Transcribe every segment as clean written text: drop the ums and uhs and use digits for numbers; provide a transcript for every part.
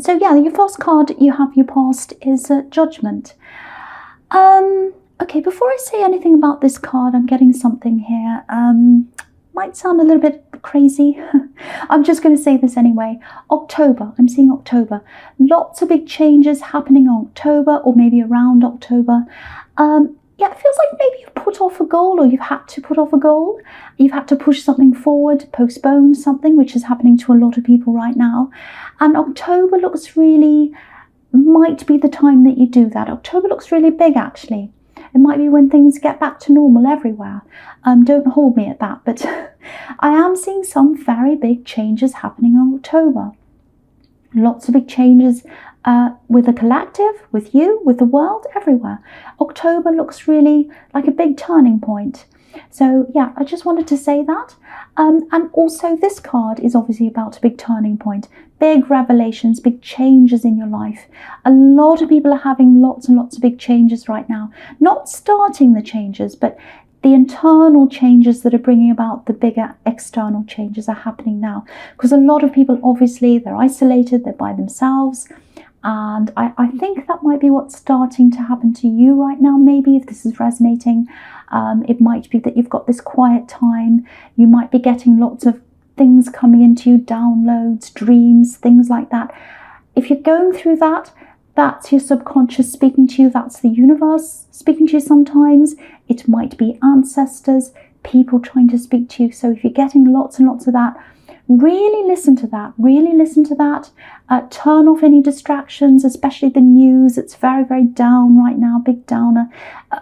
So yeah, your first card you have your past is Judgment. Okay, before I say anything about this card, I'm getting something here. Might sound a little bit crazy. I'm just going to say this anyway. October, I'm seeing October. Lots of big changes happening in October, or maybe around October. Yeah, it feels like maybe you've put off a goal, or you've had to put off a goal. You've had to push something forward, postpone something, which is happening to a lot of people right now. And October looks really, might be the time that you do that. October looks really big, actually. It might be when things get back to normal everywhere. Don't hold me at that, but I am seeing some very big changes happening in October. Lots of big changes with the collective, with you, with the world, everywhere. October looks really like a big turning point. So yeah, I just wanted to say that. And also this card is obviously about a big turning point, big revelations, big changes in your life. A lot of people are having lots and lots of big changes right now. Not starting the changes, but the internal changes that are bringing about the bigger external changes are happening now. Because a lot of people, obviously, they're isolated, they're by themselves. And I think that might be what's starting to happen to you right now. Maybe if this is resonating, it might be that you've got this quiet time. You might be getting lots of things coming into you, downloads, dreams, things like that. If you're going through that, that's your subconscious speaking to you. That's the universe speaking to you sometimes. It might be ancestors, people trying to speak to you. So if you're getting lots and lots of that, really listen to that. Really listen to that. Turn off any distractions, especially the news. It's very, very down right now, big downer.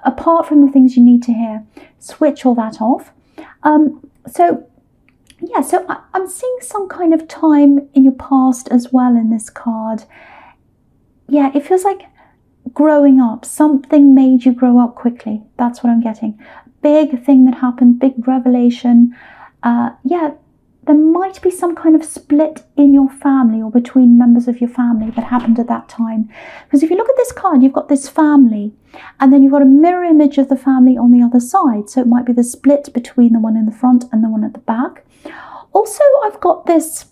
Apart from the things you need to hear, switch all that off. So I'm seeing some kind of time in your past as well in this card. Yeah, it feels like growing up. Something made you grow up quickly. That's what I'm getting. Big thing that happened, big revelation. Yeah, there might be some kind of split in your family or between members of your family that happened at that time. Because if you look at this card, you've got this family, and then you've got a mirror image of the family on the other side. So it might be the split between the one in the front and the one at the back. Also, I've got this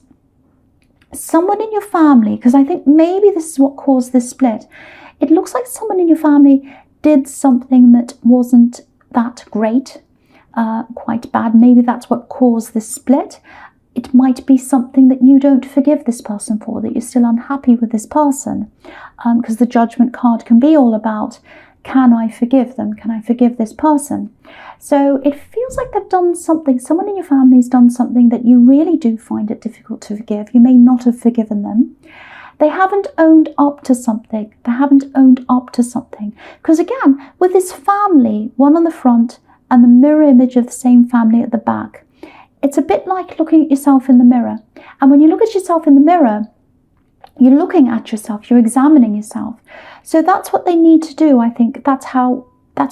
someone in your family, because I think maybe this is what caused this split. It looks like someone in your family did something that wasn't that great, quite bad. Maybe that's what caused this split. It might be something that you don't forgive this person for, that you're still unhappy with this person, because the Judgment card can be all about, can I forgive them? Can I forgive this person? So it feels like they've done something, someone in your family's done something that you really do find it difficult to forgive. You may not have forgiven them. They haven't owned up to something. They haven't owned up to something. Because again, with this family, one on the front and the mirror image of the same family at the back, it's a bit like looking at yourself in the mirror. And when you look at yourself in the mirror, you're looking at yourself, you're examining yourself. So that's what they need to do. I think that's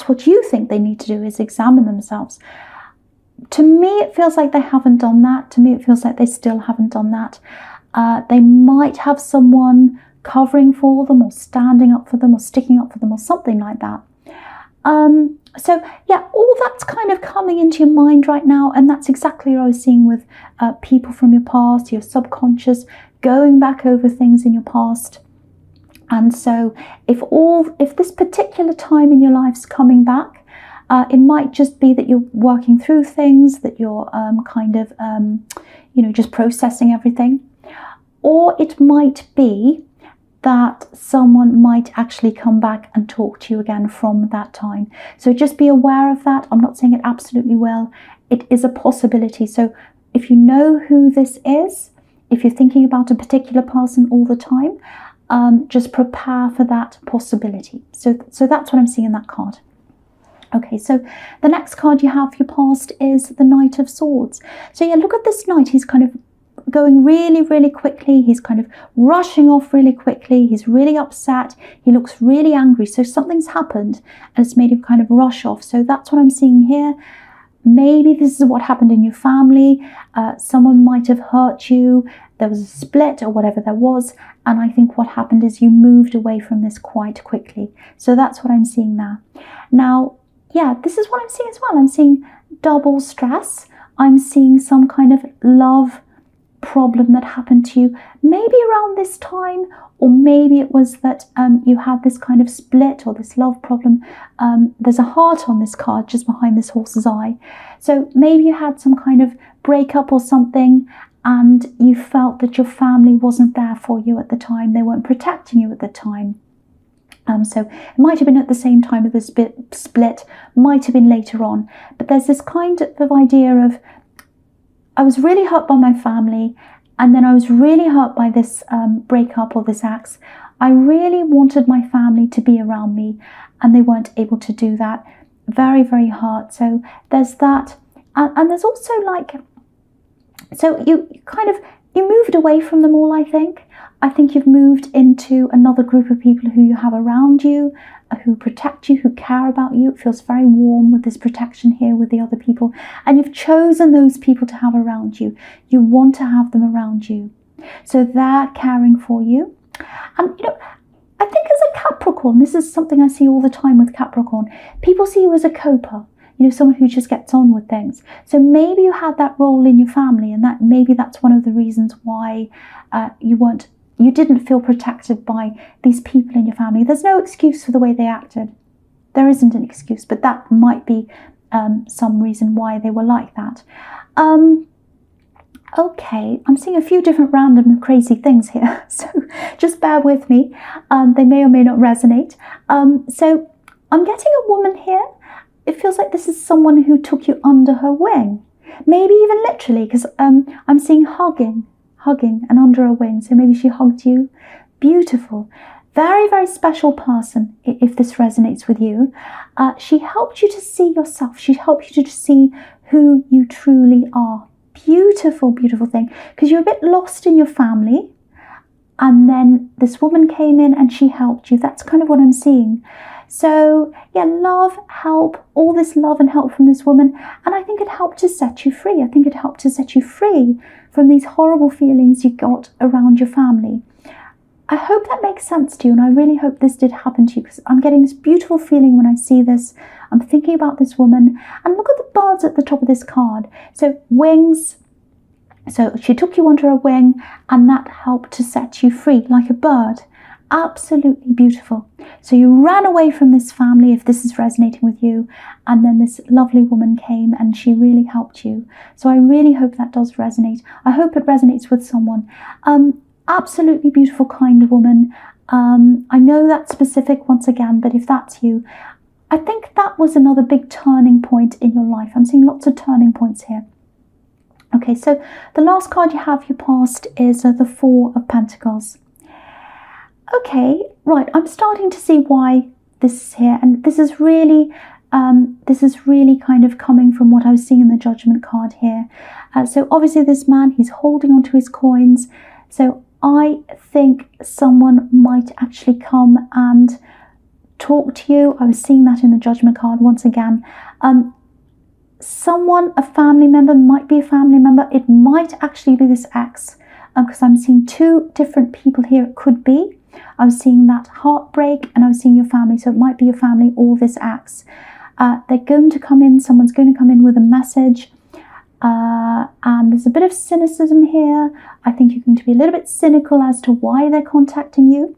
what you think they need to do, is examine themselves. To me, it feels like they haven't done that. To me, it feels like they still haven't done that. They might have someone covering for them, or standing up for them, or sticking up for them, or something like that. So yeah, all that's kind of coming into your mind right now, and that's exactly what I was seeing with people from your past, your subconscious, going back over things in your past. And so if this particular time in your life's coming back, it might just be that you're working through things, that you're just processing everything. Or it might be that someone might actually come back and talk to you again from that time. So just be aware of that. I'm not saying it absolutely will. It is a possibility. So if you know who this is, if you're thinking about a particular person all the time, just prepare for that possibility. So that's what I'm seeing in that card. Okay, so the next card you have for your past is the Knight of Swords. So yeah, look at this knight. He's kind of going really, really quickly. He's kind of rushing off really quickly. He's really upset. He looks really angry. So something's happened and it's made him kind of rush off. So that's what I'm seeing here. Maybe this is what happened in your family. Someone might have hurt you. There was a split or whatever there was. And I think what happened is you moved away from this quite quickly. So that's what I'm seeing there. Now, yeah, this is what I'm seeing as well. I'm seeing double stress. I'm seeing some kind of love problem that happened to you, maybe around this time, or maybe it was that you had this kind of split or this love problem. There's a heart on this card just behind this horse's eye. So maybe you had some kind of breakup or something, and you felt that your family wasn't there for you at the time. They weren't protecting you at the time. So it might have been at the same time of the split, might have been later on. But there's this kind of idea of, I was really hurt by my family, and then I was really hurt by this breakup or this ex. I really wanted my family to be around me, and they weren't able to do that. Very, very hurt. So there's that. And there's also like, so you moved away from them all, I think. I think you've moved into another group of people who you have around you, who protect you, who care about you. It feels very warm with this protection here with the other people. And you've chosen those people to have around you. You want to have them around you. So they're caring for you. And, I think as a Capricorn, this is something I see all the time with Capricorn. People see you as a coper. Someone who just gets on with things. So maybe you had that role in your family, and maybe that's one of the reasons why you didn't feel protected by these people in your family. There's no excuse for the way they acted. There isn't an excuse, but that might be some reason why they were like that. Okay, I'm seeing a few different random crazy things here, so just bear with me. They may or may not resonate. So I'm getting a woman here. It feels like this is someone who took you under her wing. Maybe even literally, because I'm seeing hugging and under her wing. So maybe she hugged you. Beautiful. Very, very special person, if this resonates with you. She helped you to see yourself. She helped you to see who you truly are. Beautiful, beautiful thing. Because you're a bit lost in your family. And then this woman came in and she helped you. That's kind of what I'm seeing. So yeah, love, help, all this love and help from this woman. And I think it helped to set you free. I think it helped to set you free from these horrible feelings you got around your family. I hope that makes sense to you. And I really hope this did happen to you, because I'm getting this beautiful feeling when I see this. I'm thinking about this woman, and look at the birds at the top of this card. So wings. So she took you under her wing, and that helped to set you free like a bird. Absolutely beautiful. So you ran away from this family, if this is resonating with you, and then this lovely woman came and she really helped you. So I really hope that does resonate. I hope it resonates with someone. Absolutely beautiful, kind woman. I know that's specific once again, but if that's you, I think that was another big turning point in your life. I'm seeing lots of turning points here. Okay, so the last card you have, your past, is the Four of Pentacles. Okay, right, I'm starting to see why this is here, and this is really kind of coming from what I was seeing in the Judgment card here. So obviously this man, he's holding onto his coins. So I think someone might actually come and talk to you. I was seeing that in the Judgment card once again. Someone, a family member, might be a family member. It might actually be this ex, because I'm seeing two different people here. It could be. I was seeing that heartbreak, and I was seeing your family. So it might be your family or this ex. They're going to come in. Someone's going to come in with a message. And there's a bit of cynicism here. I think you're going to be a little bit cynical as to why they're contacting you.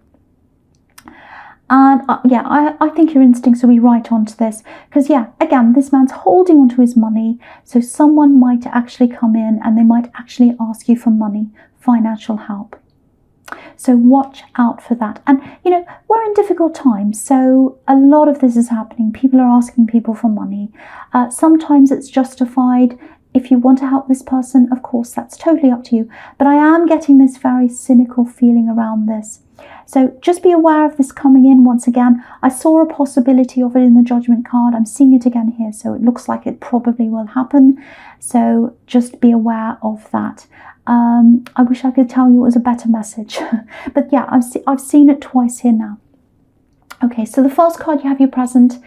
And I think your instincts will be right onto this. Because again, this man's holding onto his money. So someone might actually come in and they might actually ask you for money, financial help. So watch out for that. And, we're in difficult times. So a lot of this is happening. People are asking people for money. Sometimes it's justified. If you want to help this person, of course, that's totally up to you. But I am getting this very cynical feeling around this. So just be aware of this coming in once again. I saw a possibility of it in the Judgment card. I'm seeing it again here. So it looks like it probably will happen. So just be aware of that. I wish I could tell you it was a better message. But yeah, I've seen it twice here now. Okay, so the first card you have your present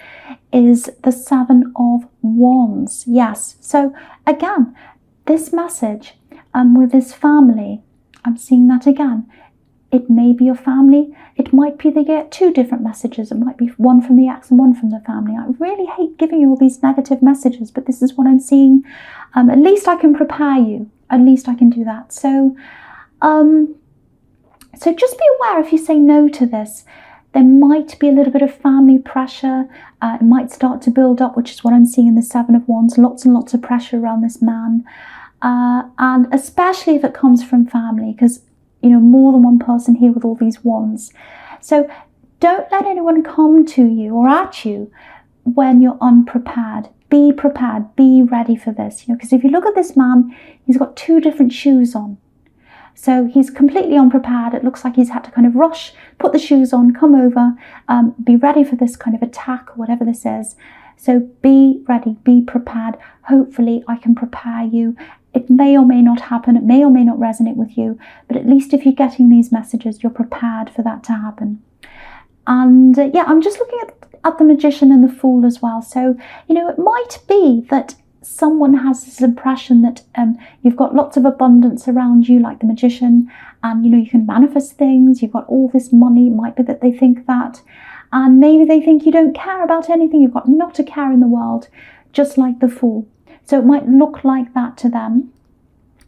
is the Seven of Wands. Yes, so again, this message with this family, I'm seeing that again. It may be your family. It might be they get two different messages. It might be one from the ex and one from the family. I really hate giving you all these negative messages, but this is what I'm seeing. At least I can prepare you. At least I can do that. So so just be aware if you say no to this. There might be a little bit of family pressure. It might start to build up, which is what I'm seeing in the Seven of Wands. Lots and lots of pressure around this man. And especially if it comes from family, because, you know, more than one person here with all these wands. So don't let anyone come to you or at you when you're unprepared. Be prepared. Be ready for this. You know, because if you look at this man, he's got two different shoes on. So he's completely unprepared. It looks like he's had to kind of rush, put the shoes on, come over, be ready for this kind of attack or whatever this is. So be ready, be prepared. Hopefully I can prepare you. It may or may not happen. It may or may not resonate with you. But at least if you're getting these messages, you're prepared for that to happen. And yeah, I'm just looking at the Magician and the Fool as well. So, you know, it might be that someone has this impression that you've got lots of abundance around you, like the Magician, and you know, you can manifest things, you've got all this money. It might be that they think that, and maybe they think you don't care about anything, you've got not a care in the world, just like the Fool. So it might look like that to them.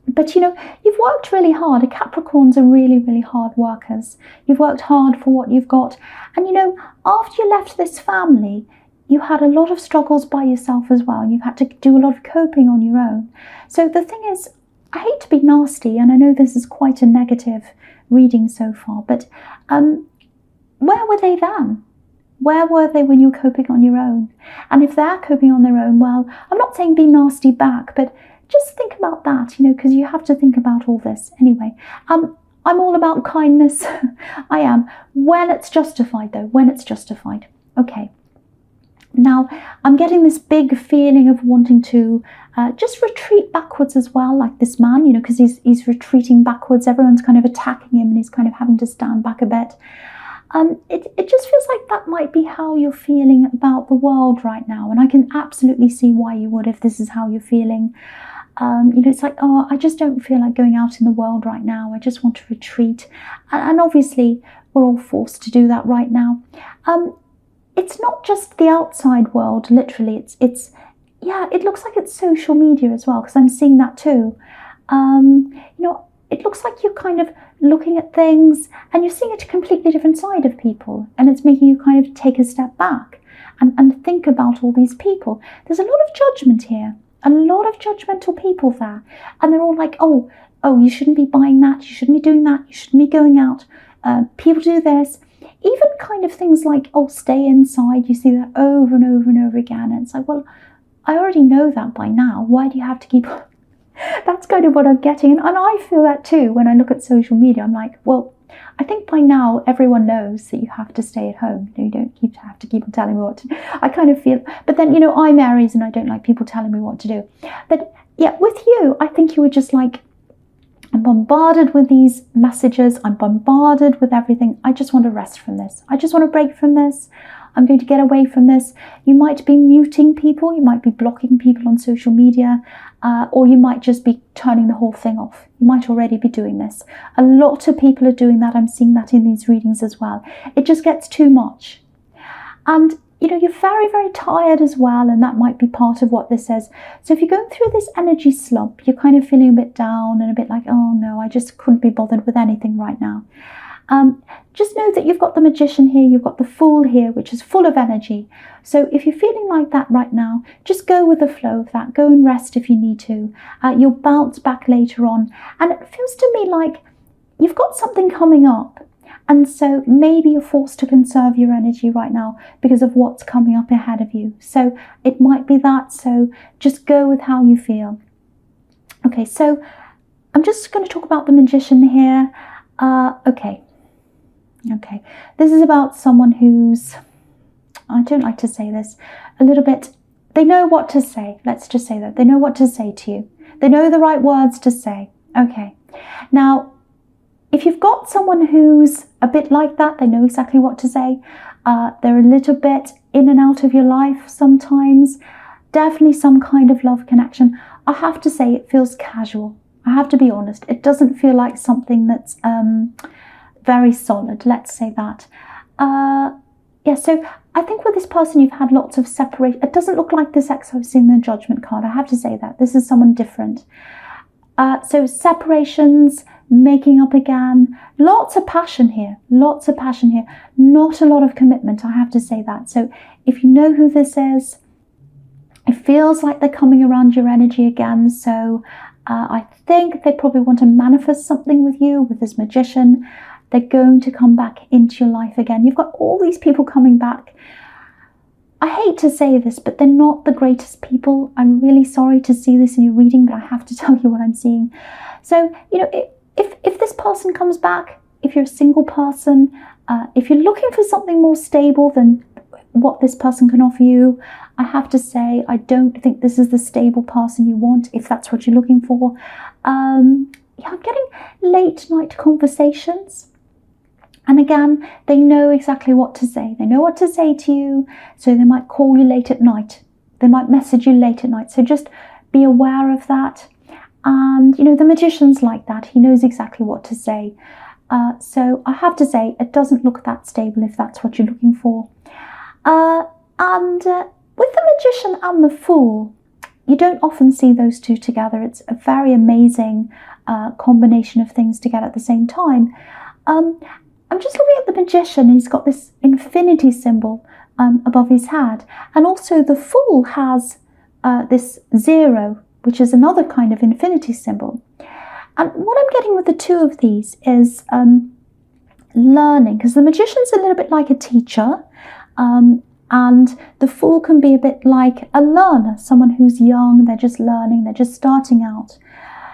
But you know, you've worked really hard. Capricorns are really, really hard workers. You've worked hard for what you've got. And you know, after you left this family, you had a lot of struggles by yourself as well. You've had to do a lot of coping on your own. So the thing is, I hate to be nasty, and I know this is quite a negative reading so far, but where were they then? Where were they when you were coping on your own? And if they're coping on their own, well, I'm not saying be nasty back, but just think about that, you know, because you have to think about all this. Anyway, I'm all about kindness. I am. When it's justified, though, when it's justified. Okay. Now, I'm getting this big feeling of wanting to just retreat backwards as well, like this man, you know, because he's retreating backwards. Everyone's kind of attacking him and he's kind of having to stand back a bit. It just feels like that might be how you're feeling about the world right now. And I can absolutely see why you would if this is how you're feeling. You know, it's like, oh, I just don't feel like going out in the world right now. I just want to retreat. And obviously, we're all forced to do that right now. It's not just the outside world, literally. It's yeah, it looks like it's social media as well, because I'm seeing that too. You know, it looks like you're kind of looking at things and you're seeing a completely different side of people, and it's making you kind of take a step back and think about all these people. There's a lot of judgment here, a lot of judgmental people there, and they're all like, oh, you shouldn't be buying that, you shouldn't be doing that, you shouldn't be going out, people do this. Even kind of things like, oh, stay inside. You see that over and over and over again. And it's like, well, I already know that by now. Why do you have to keep... That's kind of what I'm getting. And I feel that too when I look at social media. I'm like, well, I think by now everyone knows that you have to stay at home. You don't have to keep on telling me what to do. I kind of feel... But then, you know, I'm Aries and I don't like people telling me what to do. But yeah, with you, I think you were just like, I'm bombarded with these messages. I'm bombarded with everything. I just want to rest from this. I just want to break from this. I'm going to get away from this. You might be muting people. You might be blocking people on social media. Or you might just be turning the whole thing off. You might already be doing this. A lot of people are doing that. I'm seeing that in these readings as well. It just gets too much. And you know, you're very, very tired as well, and that might be part of what this says. So if you're going through this energy slump, you're kind of feeling a bit down and a bit like, oh no, I just couldn't be bothered with anything right now. Just know that you've got the Magician here, you've got the Fool here, which is full of energy. So if you're feeling like that right now, just go with the flow of that. Go and rest if you need to. You'll bounce back later on. And it feels to me like you've got something coming up. And so maybe you're forced to conserve your energy right now because of what's coming up ahead of you. So it might be that. So just go with how you feel. Okay, so I'm just going to talk about the Magician here. Okay. This is about someone who's, I don't like to say this, a little bit, they know what to say. Let's just say that. They know what to say to you. They know the right words to say. Okay. Now, if you've got someone who's a bit like that, they know exactly what to say. They're a little bit in and out of your life sometimes. Definitely some kind of love connection. I have to say it feels casual. I have to be honest. It doesn't feel like something that's very solid. Let's say that. Yeah, so I think with this person you've had lots of separation. It doesn't look like this ex I've seen in the Judgment card. I have to say that. This is someone different. So separations, making up again, lots of passion here, not a lot of commitment, I have to say that. So if you know who this is, it feels like they're coming around your energy again. So I think they probably want to manifest something with you, with this Magician. They're going to come back into your life again. You've got all these people coming back. I hate to say this, but they're not the greatest people. I'm really sorry to see this in your reading, but I have to tell you what I'm seeing. So, if this person comes back, if you're a single person, if you're looking for something more stable than what this person can offer you, I have to say, I don't think this is the stable person you want, if that's what you're looking for. I'm getting late night conversations. And again, they know exactly what to say. They know what to say to you, so they might call you late at night. They might message you late at night. So just be aware of that. And, the Magician's like that. He knows exactly what to say. So I have to say, it doesn't look that stable if that's what you're looking for. And with the Magician and the Fool, you don't often see those two together. It's a very amazing combination of things to get at the same time. I'm just looking at the Magician. He's got this infinity symbol above his head. And also the Fool has this 0, which is another kind of infinity symbol. And what I'm getting with the two of these is learning, because the Magician's a little bit like a teacher, and the Fool can be a bit like a learner, someone who's young, they're just learning, they're just starting out.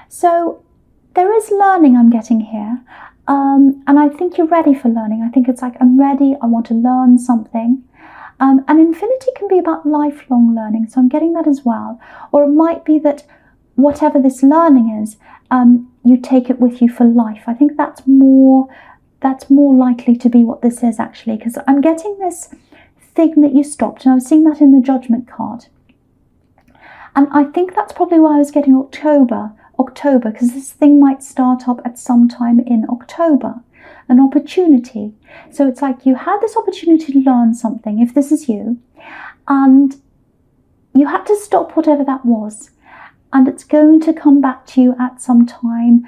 So there is learning I'm getting here. And I think you're ready for learning. I think it's like, I'm ready, I want to learn something. And infinity can be about lifelong learning, so I'm getting that as well. Or it might be that whatever this learning is, you take it with you for life. I think that's more likely to be what this is, actually, because I'm getting this thing that you stopped, and I was seeing that in the Judgment card. And I think that's probably why I was getting October, because this thing might start up at some time in October, an opportunity. So it's like you had this opportunity to learn something, if this is you, and you had to stop whatever that was, and it's going to come back to you at some time,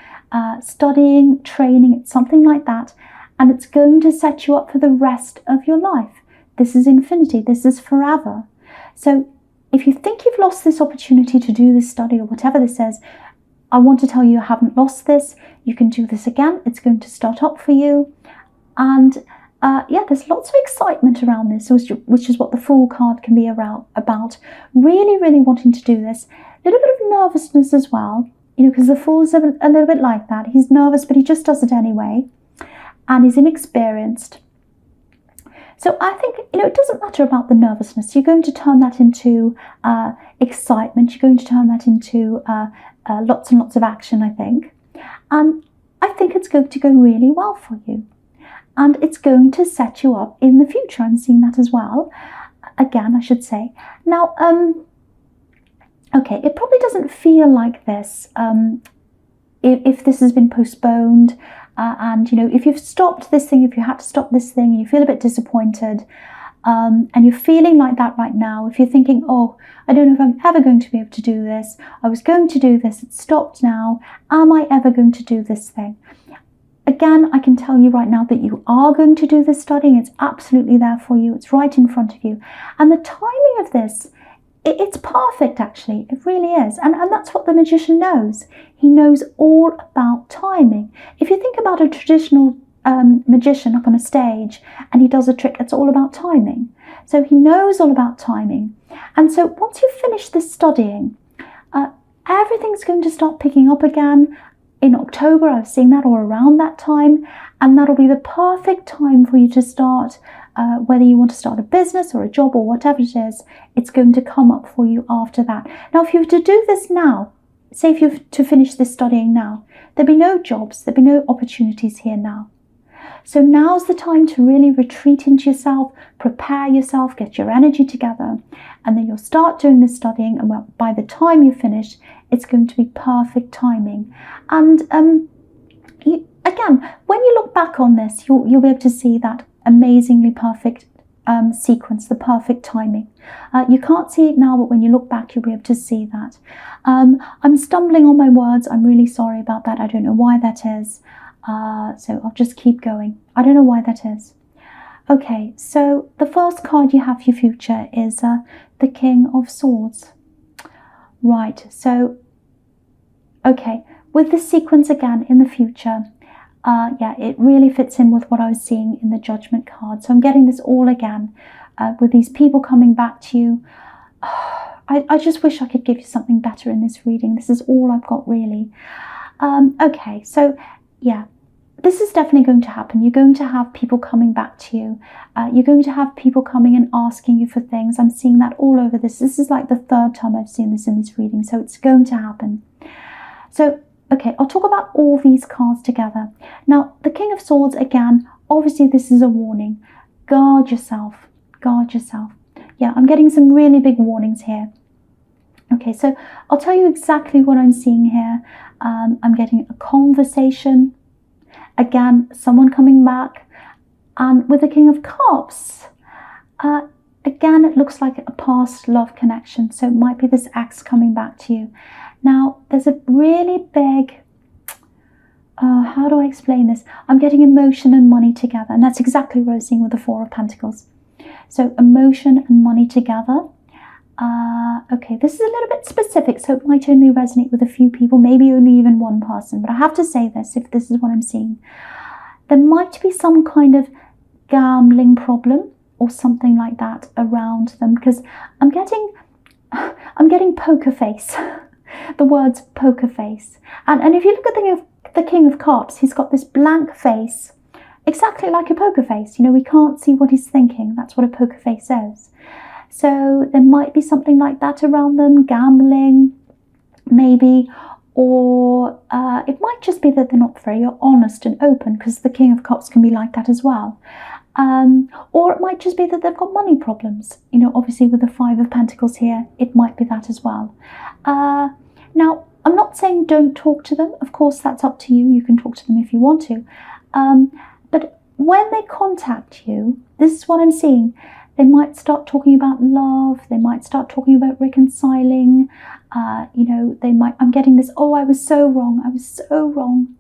studying, training, it's something like that, and it's going to set you up for the rest of your life. This is infinity, this is forever. So if you think you've lost this opportunity to do this study or whatever this is, I want to tell you haven't lost this. You can do this again. It's going to start up for you. And there's lots of excitement around this, which is what the Fool card can be about. Really, really wanting to do this. A little bit of nervousness as well, because the Fool's a little bit like that. He's nervous, but he just does it anyway. And he's inexperienced. So I think, it doesn't matter about the nervousness. You're going to turn that into excitement. You're going to turn that into lots and lots of action, I think. And I think it's going to go really well for you. And it's going to set you up in the future. I'm seeing that as well. Again, I should say. Now, okay, it probably doesn't feel like this if this has been postponed. And, if you've stopped this thing, if you had to stop this thing, and you feel a bit disappointed, and you're feeling like that right now, if you're thinking, oh, I don't know if I'm ever going to be able to do this, I was going to do this, it's stopped now, am I ever going to do this thing? Again, I can tell you right now that you are going to do this studying. It's absolutely there for you. It's right in front of you. And the timing of this, it's perfect, actually. It really is. And that's what the Magician knows. He knows all about timing. If you think about a traditional magician up on a stage and he does a trick, it's all about timing. So he knows all about timing. And so once you've finished this studying, everything's going to start picking up again. In October, I was seeing that, or around that time, and that'll be the perfect time for you to start, whether you want to start a business or a job or whatever it is, it's going to come up for you after that. Now, if you were to do this now, say if you were to finish this studying now, there'd be no jobs, there'd be no opportunities here now. So now's the time to really retreat into yourself, prepare yourself, get your energy together, and then you'll start doing this studying, and by the time you finish, it's going to be perfect timing. And again, when you look back on this, you'll be able to see that amazingly perfect sequence, the perfect timing. You can't see it now, but when you look back, you'll be able to see that. I'm stumbling on my words. I'm really sorry about that. I don't know why that is. So I'll just keep going. I don't know why that is. Okay, so the first card you have for your future is the King of Swords. Right, so, okay, with the sequence again in the future, yeah, it really fits in with what I was seeing in the Judgment card. So I'm getting this all again with these people coming back to you. I just wish I could give you something better in this reading. This is all I've got, really. Okay, so, yeah. This is definitely going to happen. You're going to have people coming back to you. You're going to have people coming and asking you for things. I'm seeing that all over this. This is like the third time I've seen this in this reading, so it's going to happen. So, okay, I'll talk about all these cards together. Now, the King of Swords, again, obviously this is a warning. Guard yourself. Guard yourself. Yeah, I'm getting some really big warnings here. Okay, so I'll tell you exactly what I'm seeing here. I'm getting a conversation. Again, someone coming back, and with the King of Cups, again, it looks like a past love connection, so it might be this ex coming back to you. Now, there's a really big, how do I explain this? I'm getting emotion and money together, and that's exactly what I was seeing with the Four of Pentacles. So, emotion and money together. Okay, this is a little bit specific, so it might only resonate with a few people, maybe only even one person, but I have to say this if this is what I'm seeing. There might be some kind of gambling problem or something like that around them, because I'm getting poker face. The words poker face. And if you look at the King of Cups, he's got this blank face, exactly like a poker face. You know, we can't see what he's thinking. That's what a poker face is. So there might be something like that around them, gambling, maybe, or it might just be that they're not very honest and open, because the King of Cups can be like that as well. Or it might just be that they've got money problems. You know, obviously with the Five of Pentacles here, it might be that as well. Now, I'm not saying don't talk to them. Of course, that's up to you. You can talk to them if you want to. But when they contact you, this is what I'm seeing. They might start talking about love. They might start talking about reconciling. You know, they might, I'm getting this, oh, I was so wrong. I was so wrong.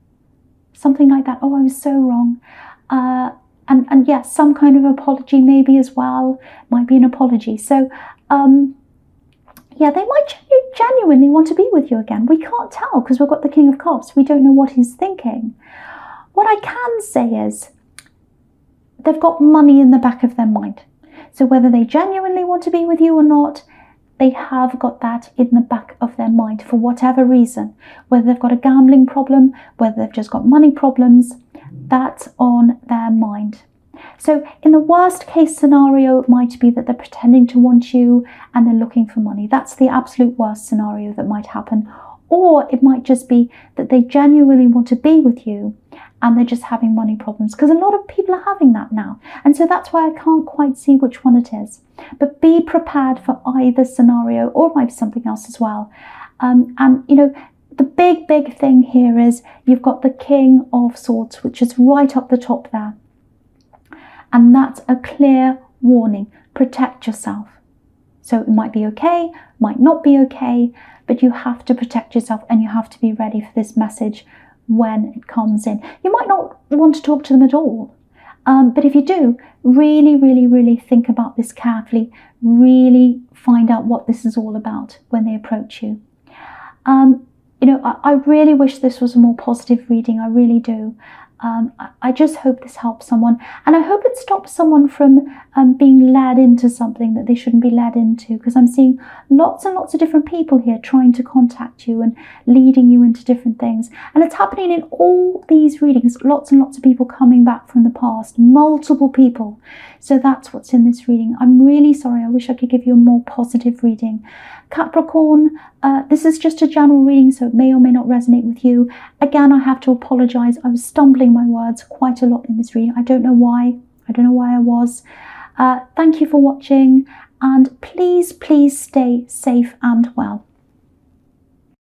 Something like that. Oh, I was so wrong. And yes, some kind of apology maybe as well. Might be an apology. So, yeah, they might genuinely want to be with you again. We can't tell because we've got the King of Cups. We don't know what he's thinking. What I can say is they've got money in the back of their mind. So whether they genuinely want to be with you or not, they have got that in the back of their mind for whatever reason. Whether they've got a gambling problem, whether they've just got money problems, that's on their mind. So in the worst case scenario, it might be that they're pretending to want you and they're looking for money. That's the absolute worst scenario that might happen. Or it might just be that they genuinely want to be with you and they're just having money problems, because a lot of people are having that now. And so that's why I can't quite see which one it is. But be prepared for either scenario, or it might be something else as well. And, you know, the big thing here is you've got the King of Swords, which is right up the top there. And that's a clear warning. Protect yourself. So it might be okay, might not be okay, but you have to protect yourself and you have to be ready for this message when it comes in. You might not want to talk to them at all, but if you do, really think about this carefully. Really find out what this is all about when they approach you. You know, I really wish this was a more positive reading. I really do. I just hope this helps someone, and I hope it stops someone from being led into something that they shouldn't be led into, because I'm seeing lots and lots of different people here trying to contact you and leading you into different things, and it's happening in all these readings. Lots and lots of people coming back from the past, multiple people. So that's what's in this reading. I'm really sorry. I wish I could give you a more positive reading. Capricorn, this is just a general reading, so it may or may not resonate with you. Again, I have to apologize. I was stumbling my words quite a lot in this reading. I don't know why. I don't know why I was. Thank you for watching, and please stay safe and well.